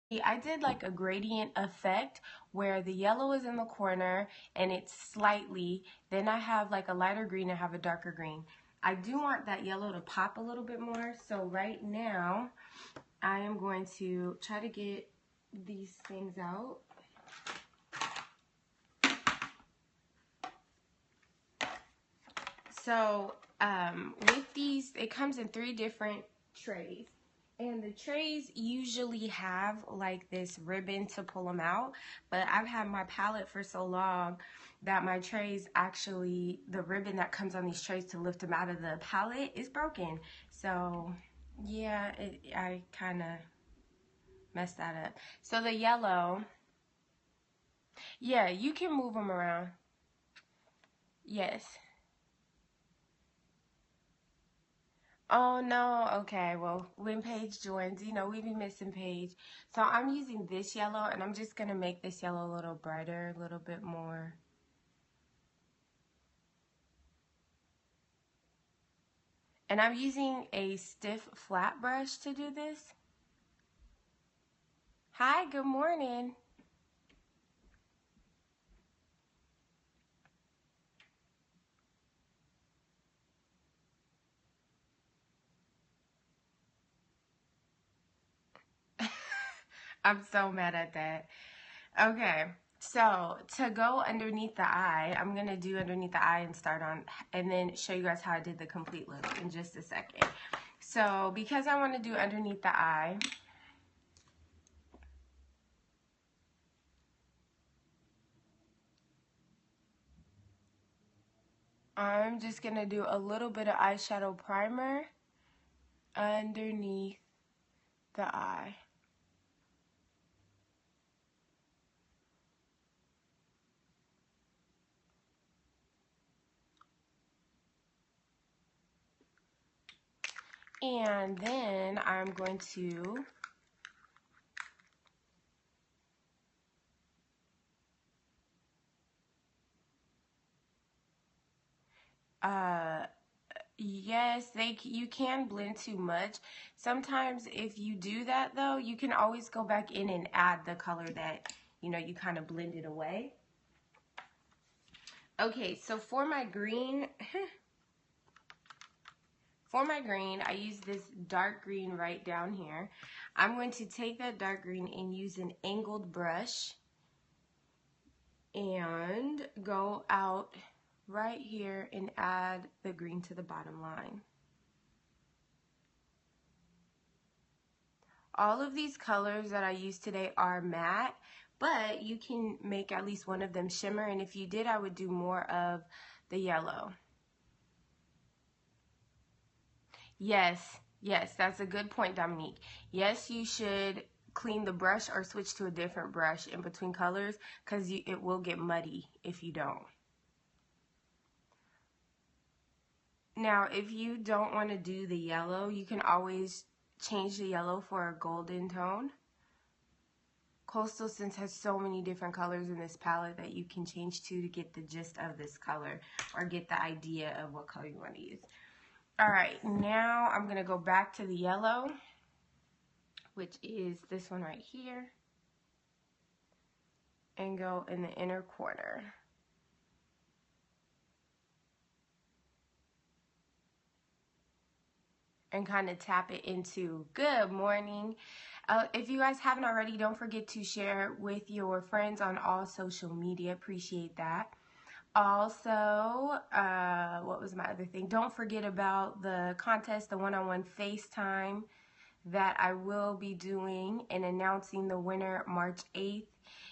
I did like a gradient effect where the yellow is in the corner and it's slightly, then I have like a lighter green and have a darker green. I do want that yellow to pop a little bit more, so right now I am going to try to get these things out. So with these, it comes in 3 different trays. And the trays usually have like this ribbon to pull them out, but I've had my palette for so long that my trays actually, the ribbon that comes on these trays to lift them out of the palette is broken. So yeah, I kind of messed that up. So the yellow, yeah, you can move them around. Yes. Oh no, okay, well, when Paige joins, you know, we be missing Paige. So I'm using this yellow and I'm just gonna make this yellow a little brighter, a little bit more. And I'm using a stiff flat brush to do this. Hi, good morning. I'm so mad at that. Okay, so to go underneath the eye, I'm gonna do underneath the eye and start on, and then show you guys how I did the complete look in just a second. So because I want to do underneath the eye, I'm just gonna do a little bit of eyeshadow primer underneath the eye. And then I'm going to yes, you can blend too much. Sometimes if you do that though, you can always go back in and add the color that, you know, you kind of blended away. Okay, so for my green, I use this dark green right down here. I'm going to take that dark green and use an angled brush and go out right here and add the green to the bottom line. All of these colors that I use today are matte, but you can make at least one of them shimmer, and if you did, I would do more of the yellow. Yes, yes, that's a good point, Dominique. Yes, you should clean the brush or switch to a different brush in between colors because it will get muddy if you don't. Now, if you don't want to do the yellow, you can always change the yellow for a golden tone. Coastal Scents has so many different colors in this palette that you can change to get the gist of this color or get the idea of what color you want to use. All right, now I'm going to go back to the yellow, which is this one right here, and go in the inner corner. And kind of tap it into good morning. If you guys haven't already, don't forget to share with your friends on all social media. Appreciate that. Also, what was my other thing? Don't forget about the contest, the one-on-one FaceTime that I will be doing and announcing the winner March 8th,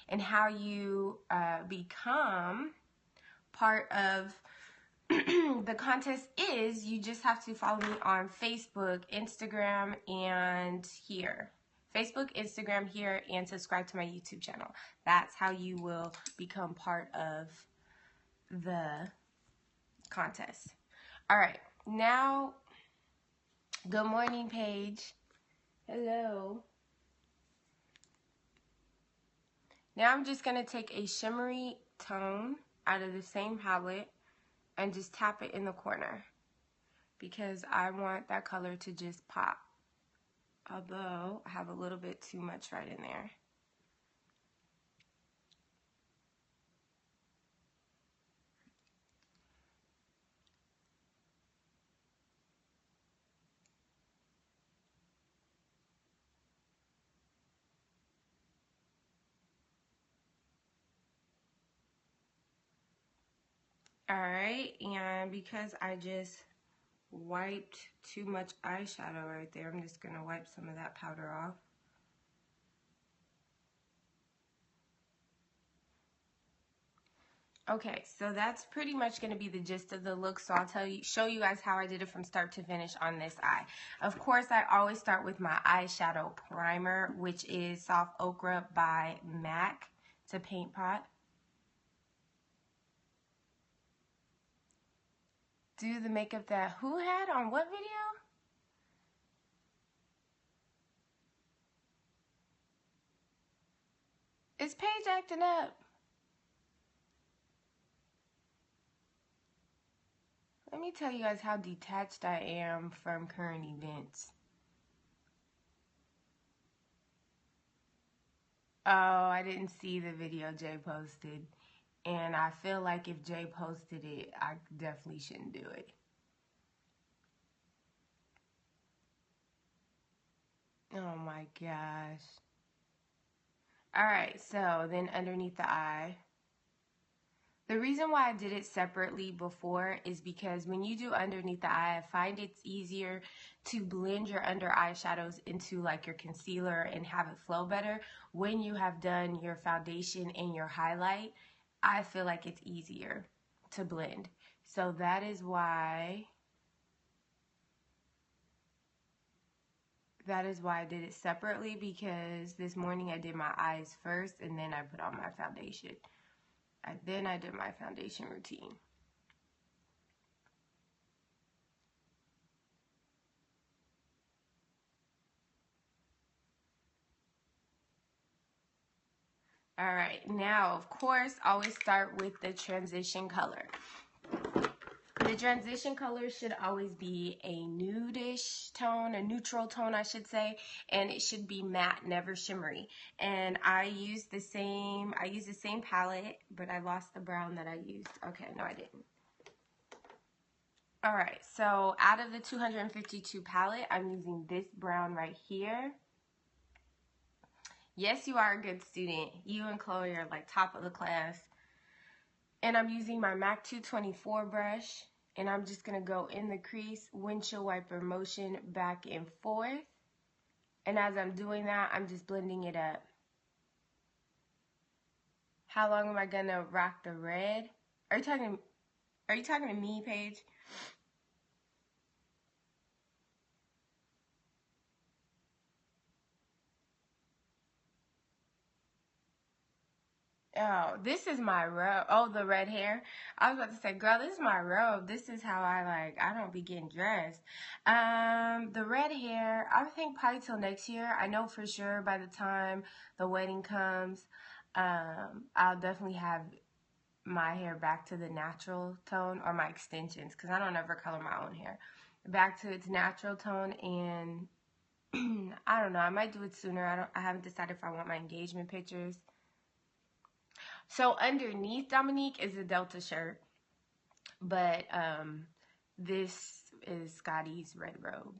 and how you become part of the contest is you just have to follow me on Facebook, Instagram, and here. Facebook, Instagram, here, and subscribe to my YouTube channel. That's how you will become part of the contest. All right, now, good morning, Paige. Hello. Now I'm just going to take a shimmery tone out of the same palette and just tap it in the corner because I want that color to just pop. although I have a little bit too much right in there. Alright, and because I just wiped too much eyeshadow right there, I'm just going to wipe some of that powder off. Okay, so that's pretty much going to be the gist of the look. So I'll show you guys how I did it from start to finish on this eye. Of course, I always start with my eyeshadow primer, which is Soft Ochre by MAC. It's a paint pot. Do the makeup that who had on what video? Is Paige acting up? Let me tell you guys how detached I am from current events. Oh, I didn't see the video Jay posted. And I feel like if Jay posted it, I definitely shouldn't do it. Oh my gosh. Alright, so then underneath the eye. The reason why I did it separately before is because when you do underneath the eye, I find it's easier to blend your under eyeshadows into like your concealer and have it flow better. When you have done your foundation and your highlight, I feel like it's easier to blend. So that is why I did it separately, because this morning I did my eyes first and then I put on my foundation. Then I did my foundation routine. Alright, now of course, always start with the transition color. The transition color should always be a nudish tone, a neutral tone I should say, and it should be matte, never shimmery. And I used the same palette, but I lost the brown that I used. Okay, no I didn't. Alright, so out of the 252 palette, I'm using this brown right here. Yes, you are a good student. You and Chloe are like top of the class. And I'm using my MAC 224 brush. And I'm just going to go in the crease, windshield wiper motion back and forth. And as I'm doing that, I'm just blending it up. How long am I going to rock the red? Are you talking to me, Paige? Oh, this is my robe. Oh, the red hair. I was about to say, girl, this is my robe. This is how I don't be getting dressed. The red hair, I think probably till next year. I know for sure by the time the wedding comes, I'll definitely have my hair back to the natural tone, or my extensions, because I don't ever color my own hair. Back to its natural tone, and I don't know, I might do it sooner. I haven't decided if I want my engagement pictures. So underneath Dominique is a Delta shirt, but this is Scotty's red robe.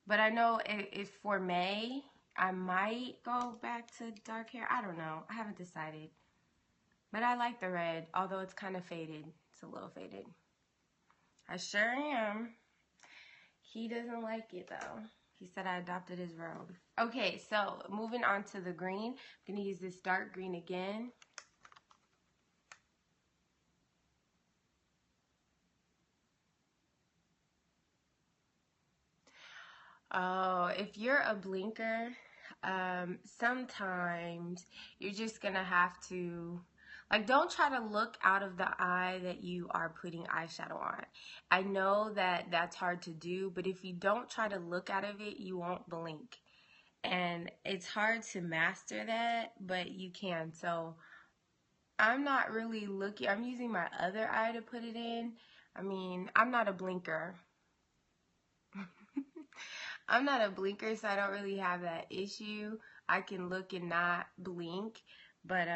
But I know if for May, I might go back to dark hair. I don't know. I haven't decided. But I like the red, although it's kind of faded. It's a little faded. I sure am. He doesn't like it though. He said I adopted his robe. Okay, so moving on to the green. I'm going to use this dark green again. Oh, if you're a blinker, sometimes you're just going to have to, like, don't try to look out of the eye that you are putting eyeshadow on. I know that that's hard to do, but if you don't try to look out of it, you won't blink. And it's hard to master that, but you can. So I'm not really looking. I'm using my other eye to put it in. I mean, I'm not a blinker. I'm not a blinker, so I don't really have that issue. I can look and not blink. But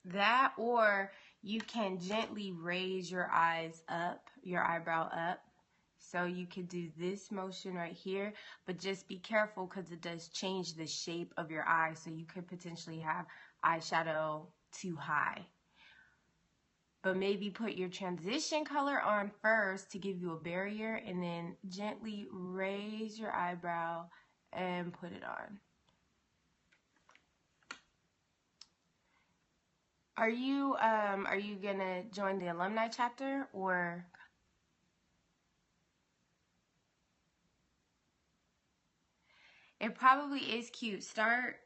that, or you can gently raise your eyes up, your eyebrow up. So you could do this motion right here, but just be careful because it does change the shape of your eye. So you could potentially have eyeshadow too high. But maybe put your transition color on first to give you a barrier, and then gently raise your eyebrow and put it on. Are you gonna join the alumni chapter, or? It probably is cute. Start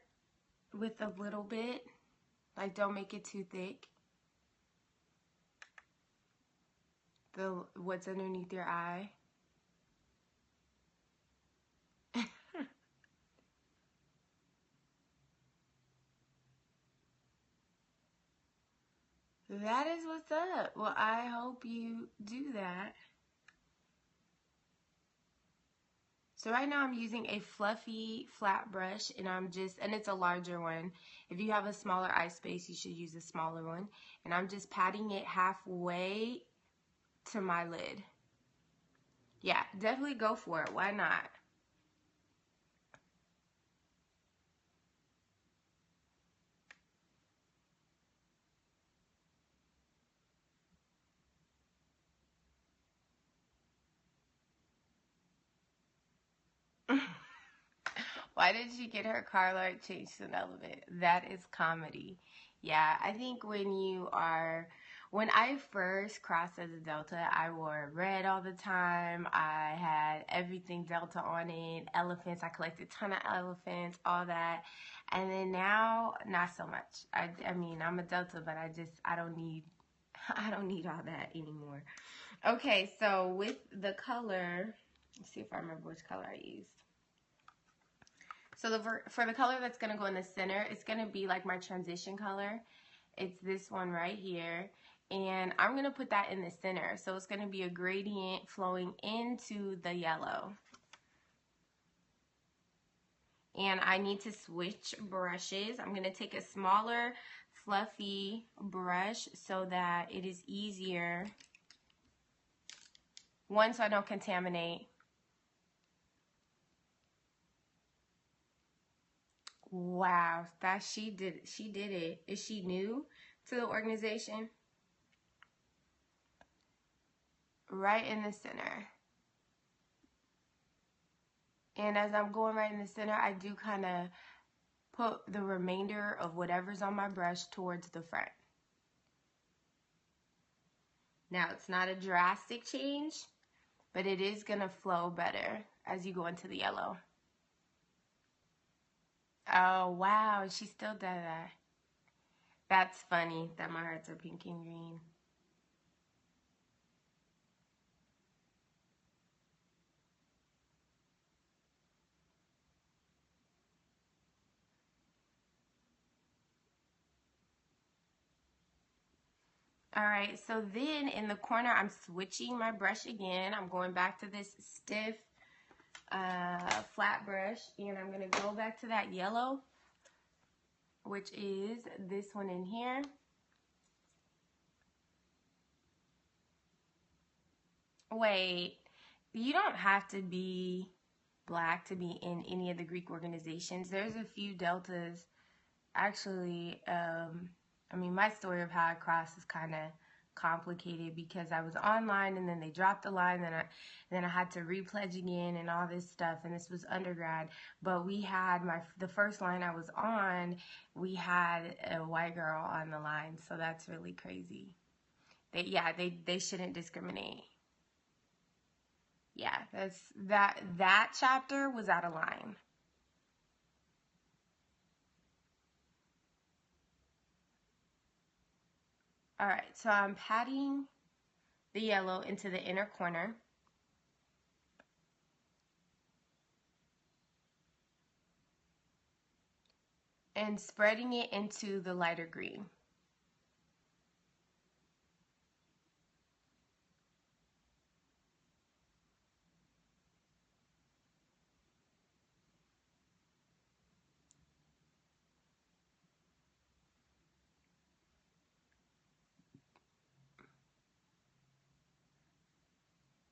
with a little bit, like don't make it too thick. What's underneath your eye. That is what's up. Well, I hope you do that. So right now I'm using a fluffy flat brush, and it's a larger one. If you have a smaller eye space, you should use a smaller one. And I'm just patting it halfway to my lid. Yeah, definitely go for it. Why not? Why did she get her car light changed to an element? That is comedy. Yeah, I think when I first crossed as a Delta, I wore red all the time. I had everything Delta on it, elephants. I collected a ton of elephants, all that. And then now, not so much. I mean, I'm a Delta, but I don't need, I don't need all that anymore. Okay, so with the color, let's see if I remember which color I used. So for the color that's going to go in the center, it's going to be like my transition color. It's this one right here. And I'm going to put that in the center. So it's going to be a gradient flowing into the yellow. And I need to switch brushes. I'm going to take a smaller, fluffy brush so that it is easier. One, so I don't contaminate. Wow, she did it. Is she new to the organization? Right in the center. And as I'm going right in the center, I do kind of put the remainder of whatever's on my brush towards the front. Now, it's not a drastic change, but it is going to flow better as you go into the yellow. Oh, wow, she still does that. That's funny that my hearts are pink and green. All right, so then in the corner, I'm switching my brush again. I'm going back to this stiff flat brush, and I'm going to go back to that yellow, which is this one in here. Wait, you don't have to be black to be in any of the Greek organizations. There's a few deltas. Actually, I mean, my story of how I crossed is kind of complicated because I was online and then they dropped the line, and then I had to repledge again and all this stuff, and this was undergrad. But we had the first line I was on, we had a white girl on the line, so that's really crazy. They shouldn't discriminate. Yeah, that chapter was out of line. All right, so I'm patting the yellow into the inner corner. And spreading it into the lighter green.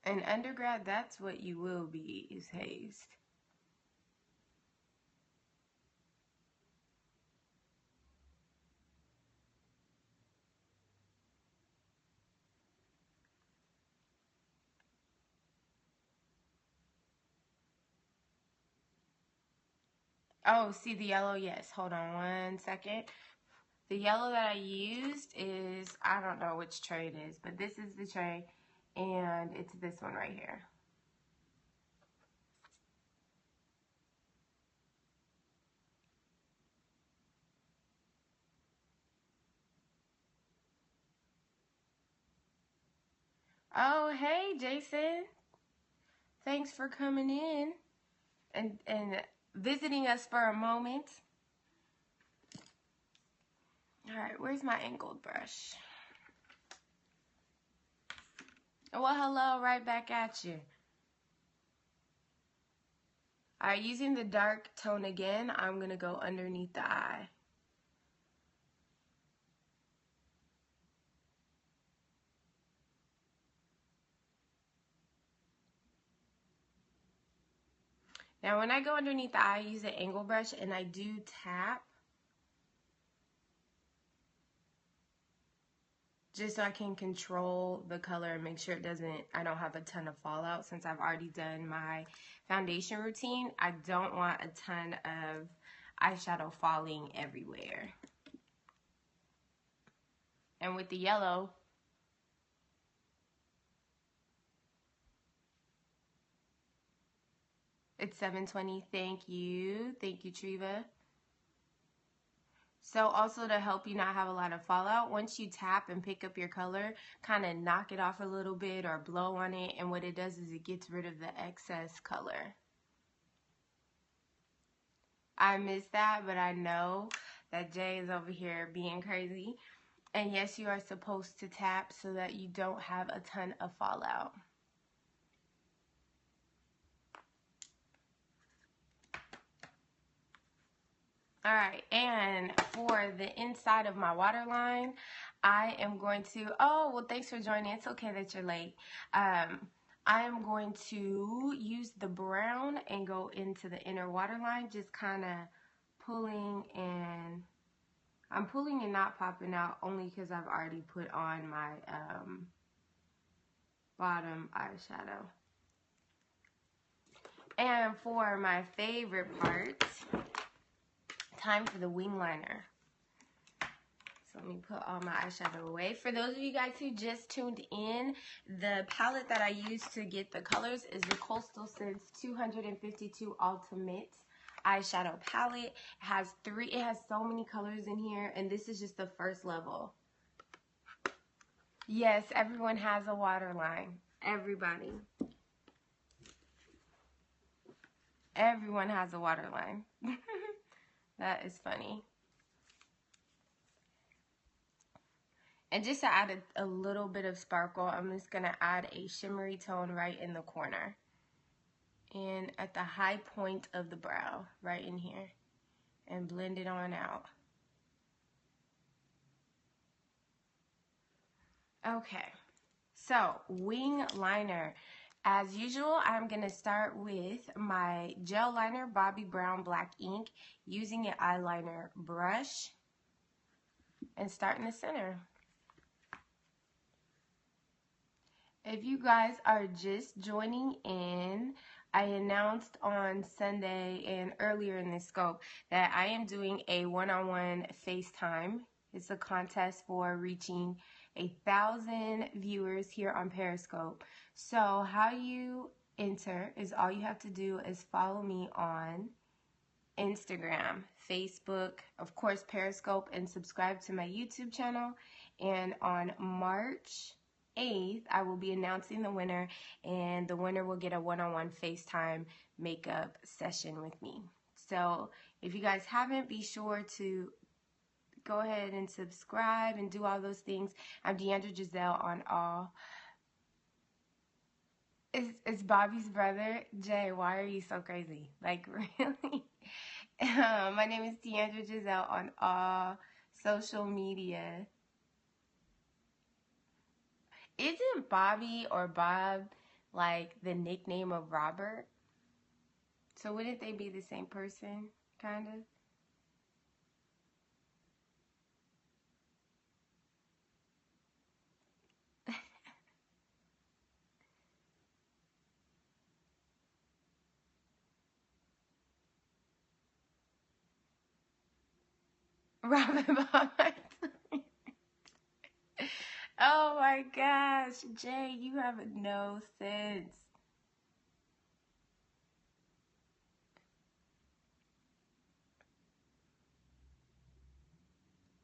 In undergrad, that's what you will be, is hazed. Oh, see the yellow? Yes. Hold on one second. The yellow that I used is, I don't know which tray it is, but this is the tray, and it's this one right here. Oh, hey, Jason. Thanks for coming in and visiting us for a moment. All right, where's my angled brush? Well, hello, right back at you. All right, using the dark tone again, I'm going to go underneath the eye. Now, when I go underneath the eye, I use an angle brush, and I do tap just so I can control the color and make sure I don't have a ton of fallout. Since I've already done my foundation routine, I don't want a ton of eyeshadow falling everywhere. And with the yellow, it's 720. Thank you, Treva. So also to help you not have a lot of fallout, once you tap and pick up your color, kind of knock it off a little bit or blow on it, and what it does is it gets rid of the excess color. I missed that, but I know that Jay is over here being crazy. And yes, you are supposed to tap so that you don't have a ton of fallout. All right, and for the inside of my waterline, I am going to, oh, well, thanks for joining. It's okay that you're late. I am going to use the brown and go into the inner waterline, just kind of pulling, and I'm pulling and not popping out only because I've already put on my bottom eyeshadow. And for my favorite part, time for the wing liner. So let me put all my eyeshadow away. For those of you guys who just tuned in, the palette that I used to get the colors is the Coastal Scents 252 Ultimate eyeshadow palette. It has so many colors in here, and this is just the first level. Yes, everyone has a waterline. Everybody. Everyone has a waterline. That is funny. And just to add a little bit of sparkle, I'm just going to add a shimmery tone right in the corner. And at the high point of the brow, right in here. And blend it on out. Okay. So, wing liner. As usual, I'm going to start with my gel liner, Bobbi Brown Black Ink, using an eyeliner brush, and start in the center. If you guys are just joining in, I announced on Sunday and earlier in this scope that I am doing a one-on-one FaceTime. It's a contest for reaching 1,000 viewers here on Periscope. So how you enter is all you have to do is follow me on Instagram, Facebook, of course Periscope, and subscribe to my YouTube channel. And on March 8th, I will be announcing the winner, and the winner will get a one-on-one FaceTime makeup session with me. So if you guys haven't, be sure to go ahead and subscribe and do all those things. I'm Deandra Giselle on all. It's Bobby's brother. Jay, why are you so crazy? Like, really? My name is Deandra Giselle on all social media. Isn't Bobby or Bob like the nickname of Robert. So wouldn't they be the same person, kind of? Robert Bob Marley. Oh my gosh, Jay, you have no sense.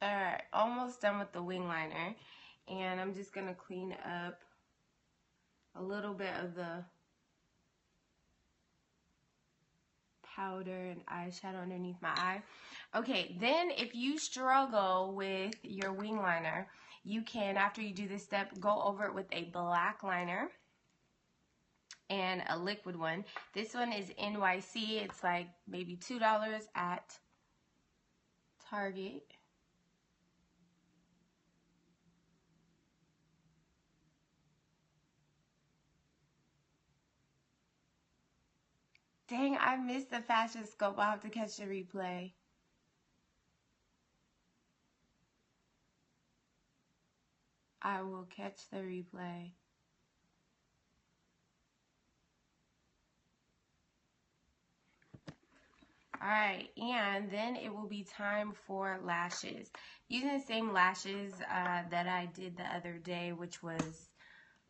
Alright, almost done with the wing liner. And I'm just going to clean up a little bit of the powder and eyeshadow underneath my eye. Okay, then if you struggle with your wing liner, you can, after you do this step, go over it with a black liner and a liquid one. This one is NYC. It's like maybe $2 at Target. Dang, I missed the fashion scope. I'll have to catch the replay. I will catch the replay. Alright, and then it will be time for lashes. Using the same lashes that I did the other day, which was,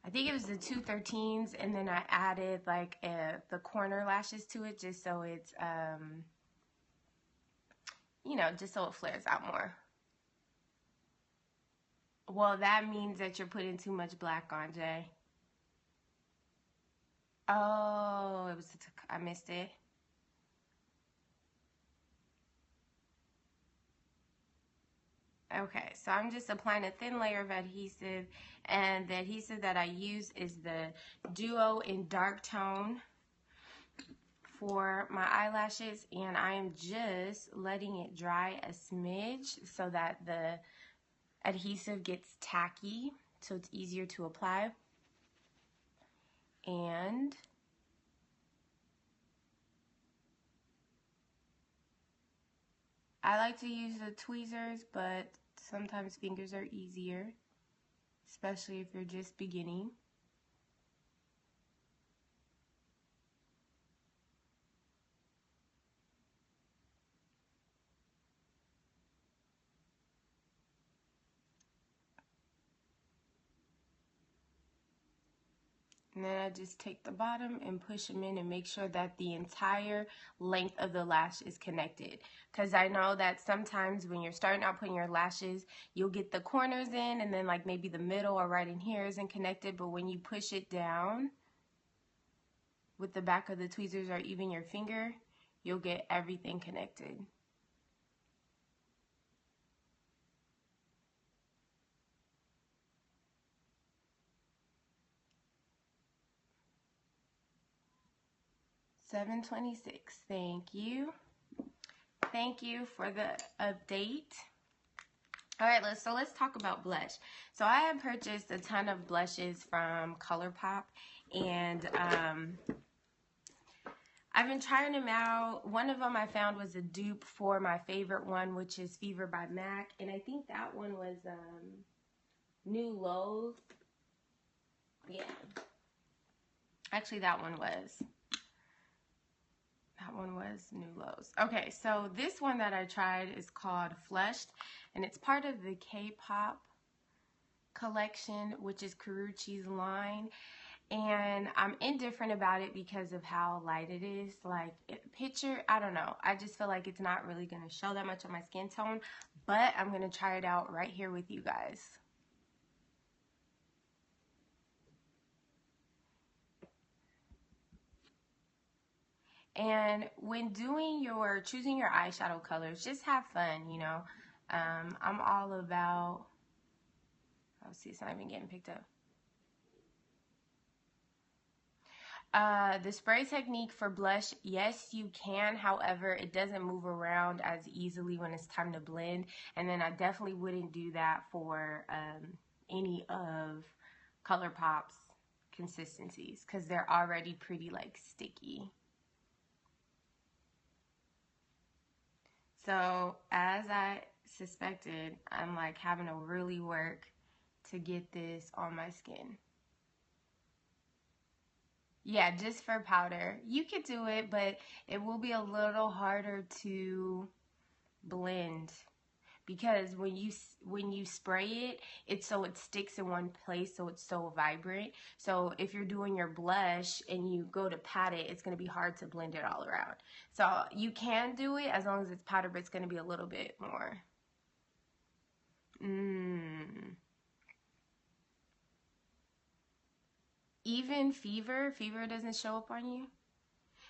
I think it was the 213s, and then I added like the corner lashes to it just so it's, you know, just so it flares out more. Well, that means that you're putting too much black on, Jay. Oh, I missed it. Okay, so I'm just applying a thin layer of adhesive, and the adhesive that I use is the Duo in dark tone for my eyelashes, and I am just letting it dry a smidge so that the adhesive gets tacky, so it's easier to apply. And I like to use the tweezers, but sometimes fingers are easier, especially if you're just beginning. And then I just take the bottom and push them in and make sure that the entire length of the lash is connected. Because I know that sometimes when you're starting out putting your lashes, you'll get the corners in and then like maybe the middle or right in here isn't connected. But when you push it down with the back of the tweezers or even your finger, you'll get everything connected. $7.26. Thank you. Thank you for the update. All right, let's talk about blush. So I have purchased a ton of blushes from ColourPop, and I've been trying them out. One of them I found was a dupe for my favorite one, which is Fever by MAC, and I think that one was New Lows. Yeah, actually that one was New Lows. Okay, so this one that I tried is called Flushed, and it's part of the K-pop collection, which is Karuchi's line. And I'm indifferent about it because of how light it is. Like, picture, I don't know. I just feel like it's not really going to show that much on my skin tone. But I'm going to try it out right here with you guys. And when choosing your eyeshadow colors, just have fun, you know. I'm all about, oh, see, it's not even getting picked up. The spray technique for blush, yes, you can. However, it doesn't move around as easily when it's time to blend. And then I definitely wouldn't do that for any of ColourPop's consistencies because they're already pretty like sticky. So as I suspected, I'm like having to really work to get this on my skin. Yeah, just for powder. You could do it, but it will be a little harder to blend because when you spray it, it sticks in one place, so it's so vibrant. So if you're doing your blush and you go to pat it, it's going to be hard to blend it all around. So you can do it as long as it's powder, but it's going to be a little bit more. Even fever doesn't show up on you?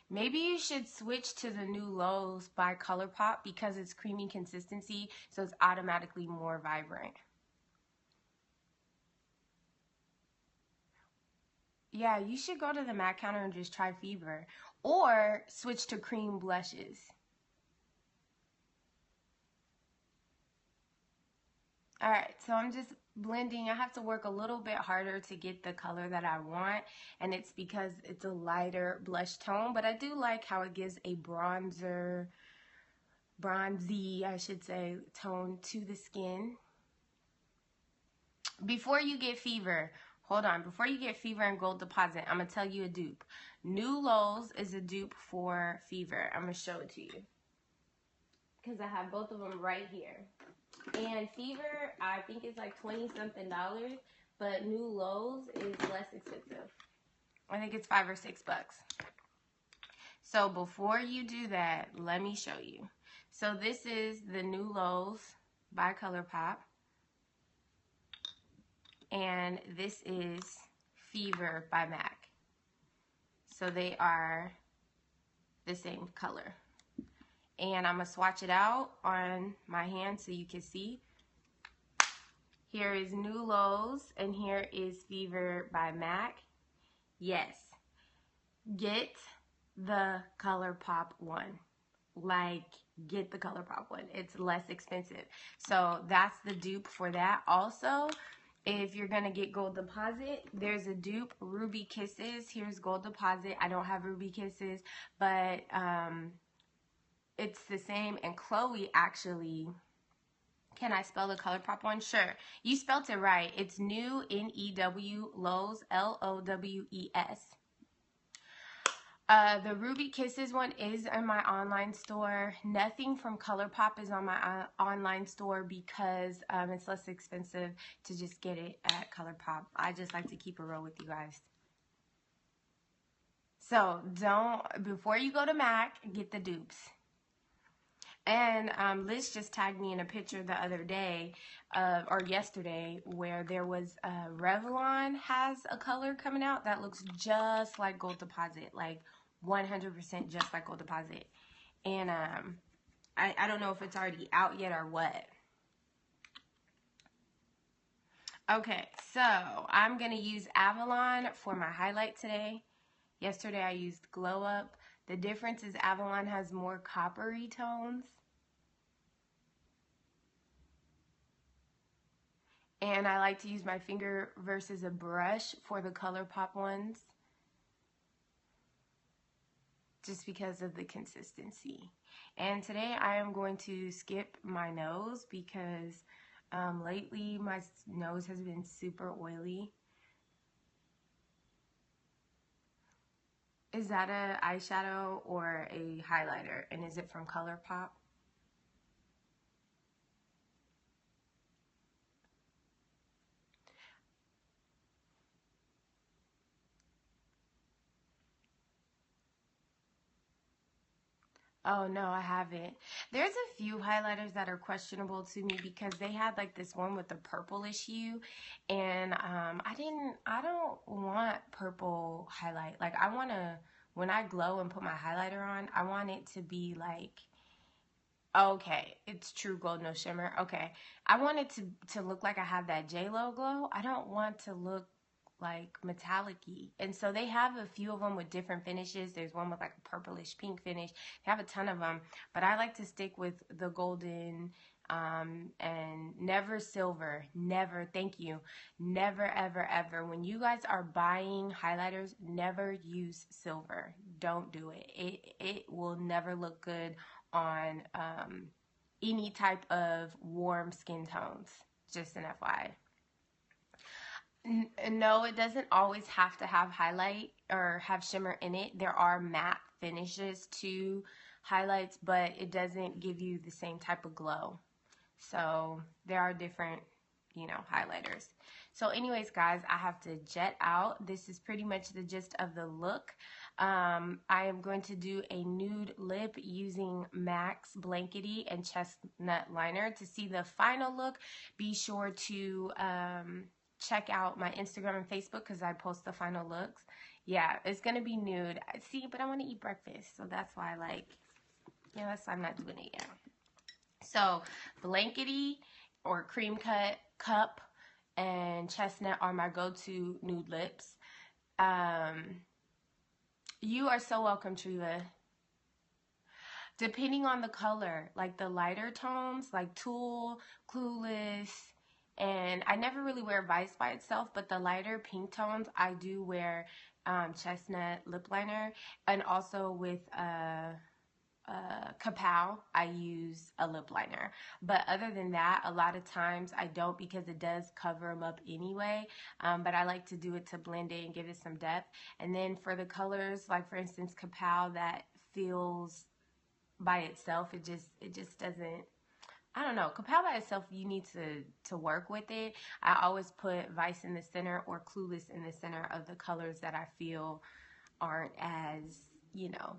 Maybe you should switch to the new Lowe's by ColourPop because it's creamy consistency, so it's automatically more vibrant. Yeah, you should go to the MAC counter and just try fever. Or switch to cream blushes. Alright, so I'm just blending. I have to work a little bit harder to get the color that I want, and it's because it's a lighter blush tone, but I do like how it gives a bronzy, I should say, tone to the skin. Before you get fever, hold on, before you get fever and gold deposit, I'm going to tell you a dupe. New Lowe's is a dupe for fever. I'm going to show it to you because I have both of them right here. And fever, I think it's like 20-something dollars, but new Lowe's is less expensive. I think it's $5 or $6. So before you do that, let me show you. So this is the new Lowe's by ColourPop. And this is Fever by MAC. So they are the same color. And I'm going to swatch it out on my hand so you can see. Here is New Lowe's and here is Fever by MAC. Yes, get the ColourPop one. Like, get the ColourPop one. It's less expensive. So that's the dupe for that. Also, if you're going to get Gold Deposit, there's a dupe, Ruby Kisses. Here's Gold Deposit. I don't have Ruby Kisses, but it's the same. And Chloe actually, can I spell the ColourPop one? Sure. You spelled it right. It's New, N-E-W, Lowe's, L-O-W-E-S. The Ruby Kisses one is in my online store. Nothing from ColourPop is on my online store because it's less expensive to just get it at ColourPop. I just like to keep it real with you guys. So before you go to MAC, get the dupes. And Liz just tagged me in a picture the other day, or yesterday, where there was Revlon has a color coming out that looks just like Gold Deposit, like 100% just like Gold Deposit. And I don't know if it's already out yet or what. Okay, so I'm going to use Avalon for my highlight today. Yesterday I used Glow Up. The difference is Avalon has more coppery tones. And I like to use my finger versus a brush for the ColourPop ones, just because of the consistency. And today I am going to skip my nose because lately my nose has been super oily. Is that an eyeshadow or a highlighter? And is it from ColourPop? Oh, no, I haven't. There's a few highlighters that are questionable to me because they had like this one with the purplish hue, and I don't want purple highlight. Like, I want to, when I glow and put my highlighter on, I want it to be like, okay, it's true gold, no shimmer. Okay, I want it to look like I have that J-Lo glow. I don't want to look like metallic-y. And so they have a few of them with different finishes. There's one with like a purplish pink finish. They have a ton of them, but I like to stick with the golden And never silver. Never, thank you. Never, ever, ever. When you guys are buying highlighters, never use silver. Don't do it. It will never look good on any type of warm skin tones. Just an FYI. No, it doesn't always have to have highlight or have shimmer in it. There are matte finishes to highlights, but it doesn't give you the same type of glow. So there are different, highlighters. So anyways, guys, I have to jet out. This is pretty much the gist of the look. I am going to do a nude lip using MAC's Blankety and Chestnut Liner. To see the final look, be sure to check out my Instagram and Facebook because I post the final looks. Yeah, it's going to be nude. See, but I want to eat breakfast, so that's why, that's why I'm not doing it yet. So, Blankety or Cream Cut Cup and Chestnut are my go-to nude lips. You are so welcome, Triva. Depending on the color, like the lighter tones, like Tulle, Clueless, and I never really wear Vice by itself, but the lighter pink tones, I do wear Chestnut lip liner, and also with Kapow, I use a lip liner. But other than that, a lot of times I don't because it does cover them up anyway. But I like to do it to blend it and give it some depth. And then for the colors, like for instance, Kapow, that feels by itself, it just doesn't. I don't know. Kapow by itself, you need to work with it. I always put Vice in the center or Clueless in the center of the colors that I feel aren't as,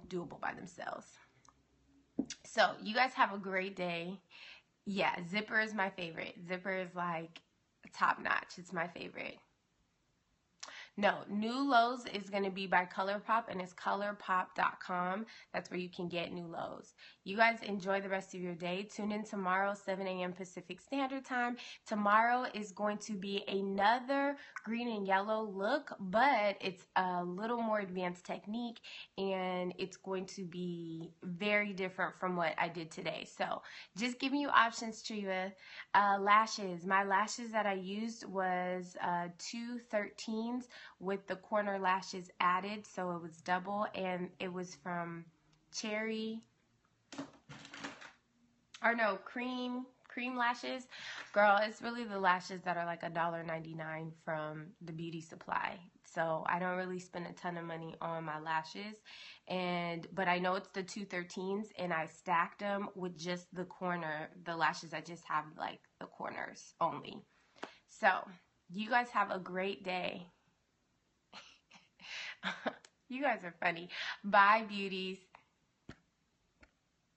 doable by themselves. So, you guys have a great day. Yeah, Zipper is my favorite. Zipper is like top notch. It's my favorite. No, New Lows is going to be by ColourPop, and it's colourpop.com. That's where you can get New Lows. You guys enjoy the rest of your day. Tune in tomorrow, 7 a.m. Pacific Standard Time. Tomorrow is going to be another green and yellow look, but it's a little more advanced technique, and it's going to be very different from what I did today. So, just giving you options, Triva. Lashes. My lashes that I used was 2 13s with the corner lashes added, so it was double, and it was from cream lashes. Girl, it's really the lashes that are like $1.99 from the beauty supply. So I don't really spend a ton of money on my lashes, but I know it's the 2 13s, and I stacked them with just the lashes. I just have like the corners only. So you guys have a great day. You guys are funny. Bye, beauties.